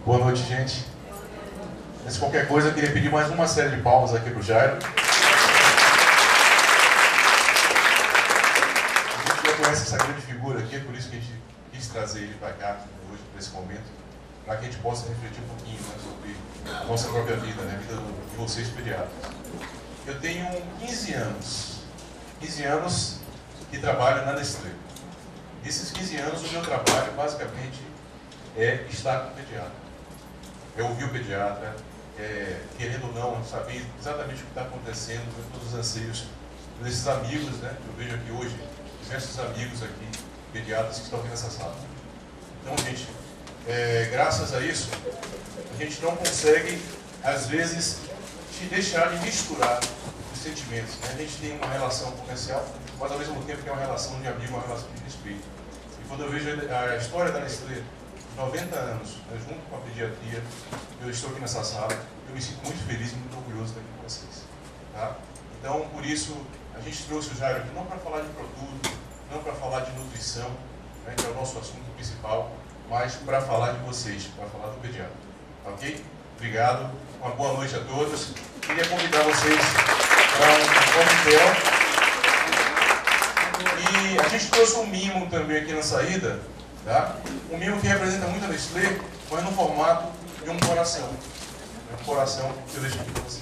Boa noite, gente. Antes de qualquer coisa, eu queria pedir mais uma série de palmas aqui para o Jairo. A gente já conhece essa grande figura aqui, é por isso que a gente quis trazer ele para cá hoje, para esse momento, para que a gente possa refletir um pouquinho, né, sobre a nossa própria vida, né, a vida de vocês pediatras. Eu tenho 15 anos que trabalho na Nestlé. Esses 15 anos, o meu trabalho, basicamente, é estar com o pediatra. É ouvir o pediatra, querendo ou não, saber exatamente o que está acontecendo, todos os anseios desses amigos, né? Eu vejo aqui hoje diversos amigos aqui, pediatras que estão aqui nessa sala. Então, gente, graças a isso, a gente não consegue, às vezes, te deixar de misturar os sentimentos, né? A gente tem uma relação comercial, mas ao mesmo tempo que é uma relação de amigo, uma relação de respeito. E quando eu vejo a história da Nestlé, 90 anos, né, junto com a pediatria, eu estou aqui nessa sala, eu me sinto muito feliz e muito orgulhoso de estar aqui com vocês. Tá? Então, por isso, a gente trouxe o Jairo aqui não para falar de produto, não para falar de nutrição, né, que é o nosso assunto principal, mas para falar de vocês, para falar do pediatra. Ok? Obrigado, uma boa noite a todos. Queria convidar vocês para um coquetel. E a gente trouxe um mimo também aqui na saída, tá? Um mimo que representa muito a Nestlé, mas no formato de um coração. Um coração que eu deixo aqui para vocês.